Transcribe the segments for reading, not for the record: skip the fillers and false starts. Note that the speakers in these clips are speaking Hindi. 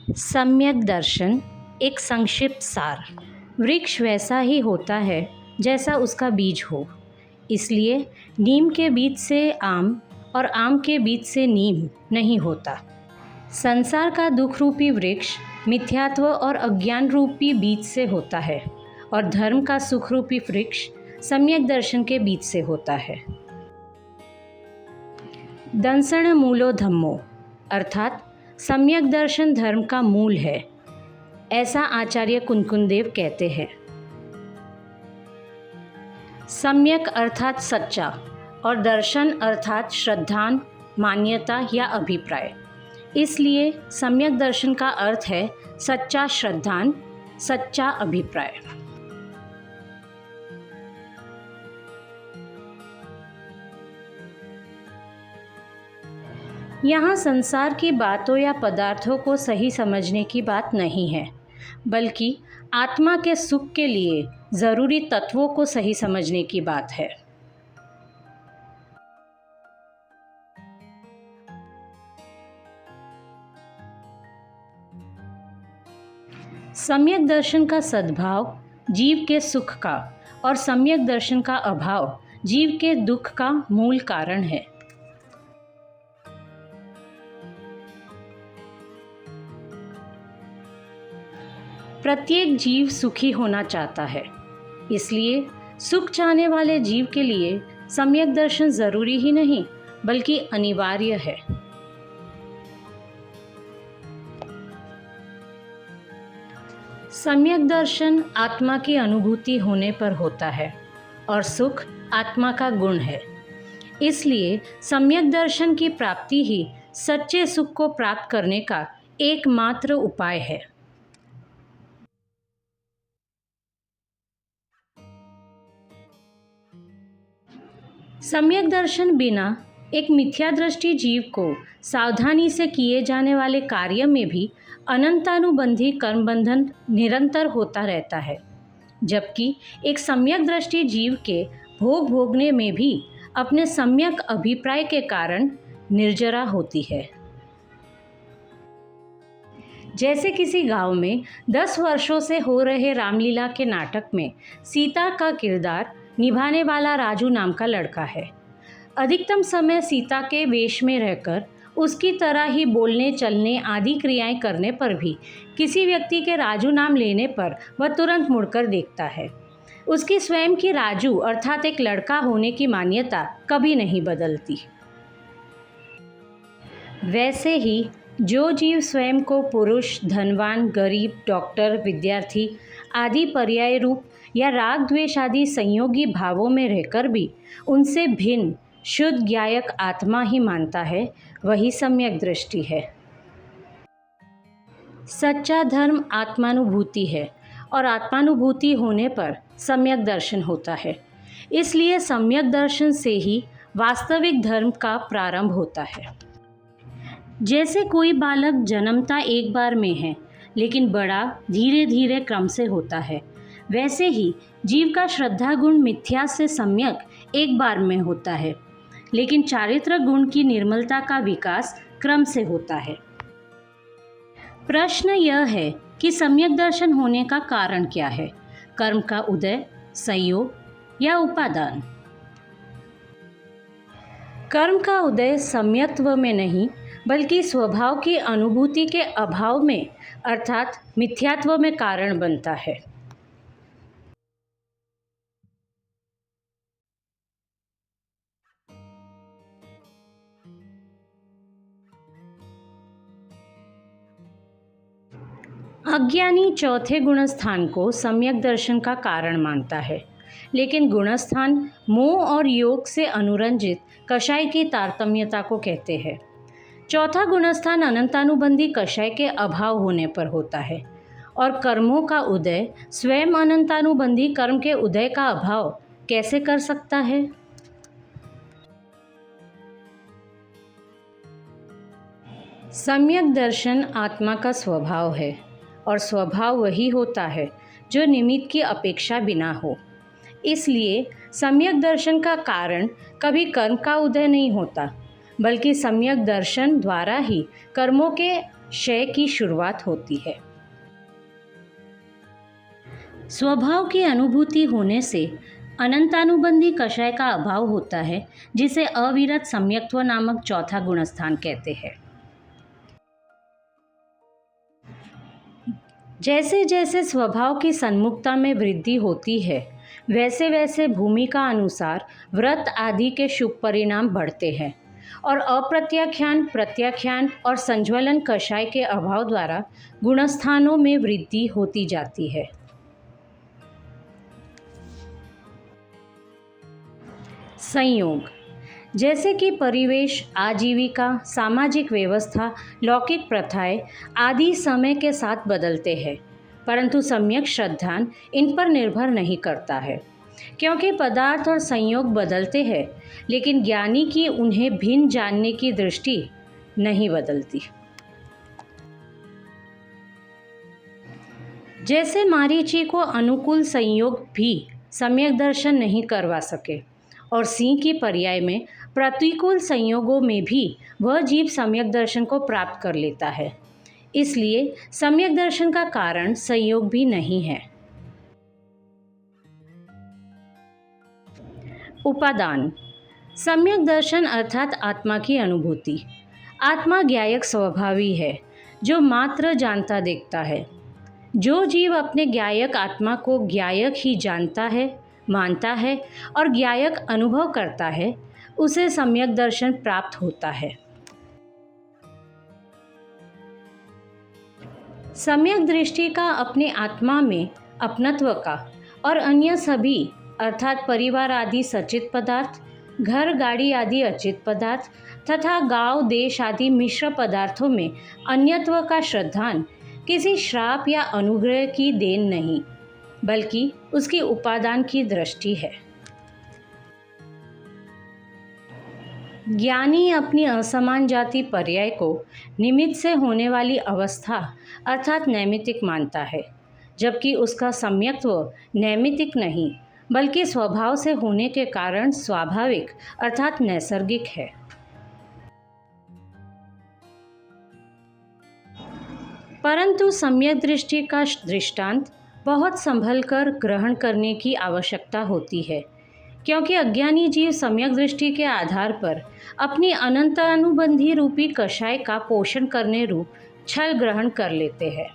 सम्यक दर्शन एक संक्षिप्त सार। वृक्ष वैसा ही होता है जैसा उसका बीज हो, इसलिए नीम के बीज से आम और आम के बीज से नीम नहीं होता। संसार का दुख रूपी वृक्ष मिथ्यात्व और अज्ञान रूपी बीज से होता है और धर्म का सुख रूपी वृक्ष सम्यक दर्शन के बीज से होता है। दंसण मूलो धम्मो अर्थात सम्यक दर्शन धर्म का मूल है, ऐसा आचार्य कुनकुनदेव कहते हैं। सम्यक अर्थात सच्चा और दर्शन अर्थात श्रद्धान, मान्यता या अभिप्राय। इसलिए सम्यक दर्शन का अर्थ है सच्चा श्रद्धान, सच्चा अभिप्राय। यहाँ संसार की बातों या पदार्थों को सही समझने की बात नहीं है, बल्कि आत्मा के सुख के लिए ज़रूरी तत्वों को सही समझने की बात है। सम्यक दर्शन का सद्भाव जीव के सुख का और सम्यक दर्शन का अभाव जीव के दुख का मूल कारण है। प्रत्येक जीव सुखी होना चाहता है, इसलिए सुख चाहने वाले जीव के लिए सम्यक दर्शन जरूरी ही नहीं बल्कि अनिवार्य है। सम्यक दर्शन आत्मा की अनुभूति होने पर होता है और सुख आत्मा का गुण है। इसलिए सम्यक दर्शन की प्राप्ति ही सच्चे सुख को प्राप्त करने का एकमात्र उपाय है। सम्यक दर्शन बिना एक मिथ्या दृष्टि जीव को सावधानी से किए जाने वाले कार्य में भी अनंतानुबंधी कर्म बंधन निरंतर होता रहता है, जबकि एक सम्यक दृष्टि जीव के भोग भोगने में भी अपने सम्यक अभिप्राय के कारण निर्जरा होती है। जैसे किसी गांव में 10 वर्षों से हो रहे रामलीला के नाटक में सीता का किरदार निभाने वाला राजू नाम का लड़का है। अधिकतम समय सीता के वेश में रहकर उसकी तरह ही बोलने चलने आदि क्रियाएं करने पर भी किसी व्यक्ति के राजू नाम लेने पर वह तुरंत मुड़कर देखता है। उसकी स्वयं की राजू अर्थात एक लड़का होने की मान्यता कभी नहीं बदलती। वैसे ही जो जीव स्वयं को पुरुष, धनवान, गरीब, डॉक्टर, विद्यार्थी आदि पर्याय रूप या राग द्वेष आदि संयोगी भावों में रहकर भी उनसे भिन्न शुद्ध ज्ञायक आत्मा ही मानता है, वही सम्यक दृष्टि है। सच्चा धर्म आत्मानुभूति है और आत्मानुभूति होने पर सम्यक दर्शन होता है। इसलिए सम्यक दर्शन से ही वास्तविक धर्म का प्रारंभ होता है। जैसे कोई बालक जन्मता एक बार में है, लेकिन बड़ा धीरे धीरे क्रम से होता है, वैसे ही जीव का श्रद्धा गुण मिथ्या से सम्यक एक बार में होता है, लेकिन चारित्र गुण की निर्मलता का विकास क्रम से होता है। प्रश्न यह है कि सम्यक दर्शन होने का कारण क्या है? कर्म का उदय, संयोग या उपादान? कर्म का उदय सम्यक्त्व में नहीं बल्कि स्वभाव की अनुभूति के अभाव में अर्थात मिथ्यात्व में कारण बनता है। अज्ञानी चौथे गुणस्थान को सम्यक दर्शन का कारण मानता है, लेकिन गुणस्थान मोह और योग से अनुरंजित कषाय की तारतम्यता को कहते हैं। चौथा गुणस्थान अनंतानुबंधी कषाय के अभाव होने पर होता है और कर्मों का उदय स्वयं अनंतानुबंधी कर्म के उदय का अभाव कैसे कर सकता है? सम्यक दर्शन आत्मा का स्वभाव है और स्वभाव वही होता है जो निमित्त की अपेक्षा बिना हो। इसलिए सम्यक दर्शन का कारण कभी कर्म का उदय नहीं होता, बल्कि सम्यक दर्शन द्वारा ही कर्मों के क्षय की शुरुआत होती है। स्वभाव की अनुभूति होने से अनंतानुबंधी कषाय का अभाव होता है, जिसे अविरत सम्यक्त्व नामक चौथा गुणस्थान कहते हैं। जैसे जैसे स्वभाव की सन्मुखता में वृद्धि होती है, वैसे वैसे भूमिका अनुसार व्रत आदि के शुभ परिणाम बढ़ते हैं और अप्रत्याख्यान, प्रत्याख्यान और संज्वलन कषाय के अभाव द्वारा गुणस्थानों में वृद्धि होती जाती है। संयोग जैसे कि परिवेश, आजीविका, सामाजिक व्यवस्था, लौकिक प्रथाएं आदि समय के साथ बदलते हैं, परंतु सम्यक श्रद्धान इन पर निर्भर नहीं करता है, क्योंकि पदार्थ और संयोग बदलते हैं, लेकिन ज्ञानी की उन्हें भिन्न जानने की दृष्टि नहीं बदलती। जैसे मारीची को अनुकूल संयोग भी सम्यक दर्शन नहीं करवा सके और सिंह की पर्याय में प्रतिकूल संयोगों में भी वह जीव सम्यक दर्शन को प्राप्त कर लेता है, इसलिए सम्यक दर्शन का कारण संयोग भी नहीं है। उपादान सम्यक दर्शन अर्थात आत्मा की अनुभूति। आत्मा ज्ञायक स्वभावी है, जो मात्र जानता देखता है। जो जीव अपने ज्ञायक आत्मा को ज्ञायक ही जानता है, मानता है और ज्ञायक अनुभव करता है, उसे सम्यक दर्शन प्राप्त होता है। सम्यक दृष्टि का अपने आत्मा में अपनत्व का और अन्य सभी अर्थात परिवार आदि सचित पदार्थ, घर गाड़ी आदि अचित पदार्थ तथा गांव देश आदि मिश्र पदार्थों में अन्यत्व का श्रद्धान किसी श्राप या अनुग्रह की देन नहीं, बल्कि उसकी उपादान की दृष्टि है। ज्ञानी अपनी असमान जाति पर्याय को निमित्त से होने वाली अवस्था अर्थात नैमित्तिक मानता है, जबकि उसका सम्यक्त्व नैमित्तिक नहीं बल्कि स्वभाव से होने के कारण स्वाभाविक अर्थात नैसर्गिक है। परंतु सम्यक दृष्टि का दृष्टांत बहुत संभल कर ग्रहण करने की आवश्यकता होती है, क्योंकि अज्ञानी जीव सम्यक दृष्टि के आधार पर अपनी अनंतानुबंधी रूपी कषाय का पोषण करने रूप छल ग्रहण कर लेते हैं।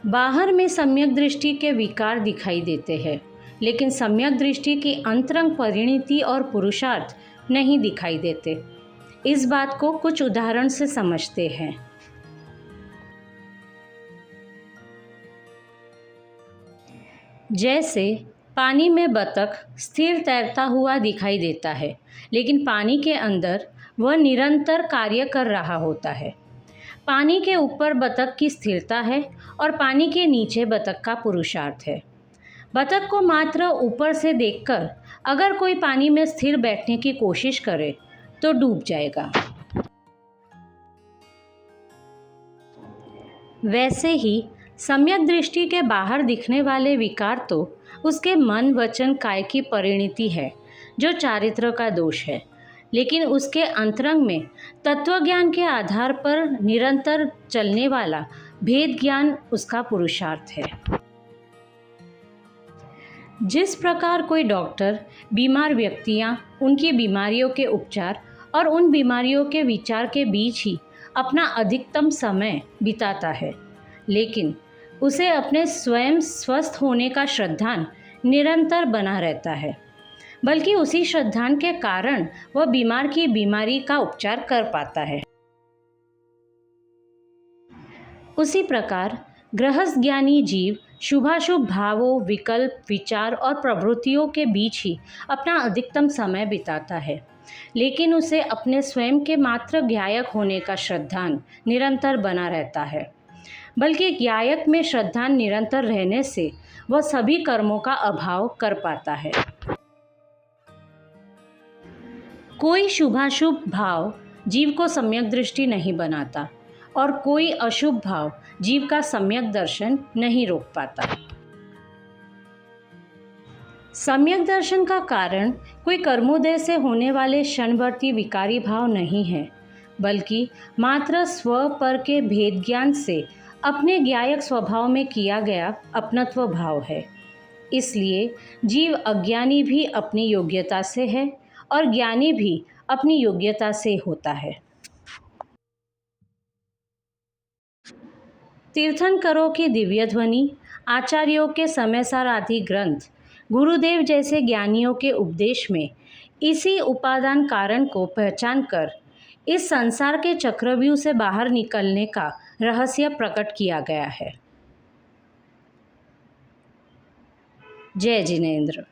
बाहर में सम्यक दृष्टि के विकार दिखाई देते हैं, लेकिन सम्यक दृष्टि की अंतरंग परिणति और पुरुषार्थ नहीं दिखाई देते। इस बात को कुछ उदाहरण से समझते हैं। जैसे पानी में बतख स्थिर तैरता हुआ दिखाई देता है, लेकिन पानी के अंदर वह निरंतर कार्य कर रहा होता है। पानी के ऊपर बतख की स्थिरता है और पानी के नीचे बतख का पुरुषार्थ है। बतख को मात्र ऊपर से देखकर अगर कोई पानी में स्थिर बैठने की कोशिश करे तो डूब जाएगा। वैसे ही सम्यक दृष्टि के बाहर दिखने वाले विकार तो उसके मन, वचन, काय की परिणति है, जो चारित्र का दोष है, लेकिन उसके अंतरंग में तत्वज्ञान के आधार पर निरंतर चलने वाला भेद ज्ञान उसका पुरुषार्थ है। जिस प्रकार कोई डॉक्टर बीमार व्यक्तियां, उनकी बीमारियों के उपचार और उन बीमारियों के विचार के बीच ही अपना अधिकतम समय बिताता है, लेकिन उसे अपने स्वयं स्वस्थ होने का श्रद्धान निरंतर बना रहता है, बल्कि उसी श्रद्धान के कारण वह बीमार की बीमारी का उपचार कर पाता है। उसी प्रकार गृहस्थ ज्ञानी जीव शुभाशुभ भावों, विकल्प, विचार और प्रवृत्तियों के बीच ही अपना अधिकतम समय बिताता है, लेकिन उसे अपने स्वयं के मात्र ज्ञायक होने का श्रद्धान निरंतर बना रहता है, बल्कि ज्ञायक में श्रद्धान निरंतर रहने से वह सभी कर्मों का अभाव कर पाता है। कोई शुभाशुभ भाव जीव को सम्यक दृष्टि नहीं बनाता और कोई अशुभ भाव जीव का सम्यक दर्शन नहीं रोक पाता। सम्यक दर्शन का कारण कोई कर्मोदय से होने वाले क्षणवर्ती विकारी भाव नहीं है, बल्कि मात्र स्व पर के भेद ज्ञान से अपने ज्ञायक स्वभाव में किया गया अपनत्व भाव है। इसलिए जीव अज्ञानी भी अपनी योग्यता से है और ज्ञानी भी अपनी योग्यता से होता है। तीर्थंकरों की दिव्य ध्वनि, आचार्यों के समयसार आदि ग्रंथ, गुरुदेव जैसे ज्ञानियों के उपदेश में इसी उपादान कारण को पहचान कर इस संसार के चक्रव्यूह से बाहर निकलने का रहस्य प्रकट किया गया है। जय जिनेंद्र।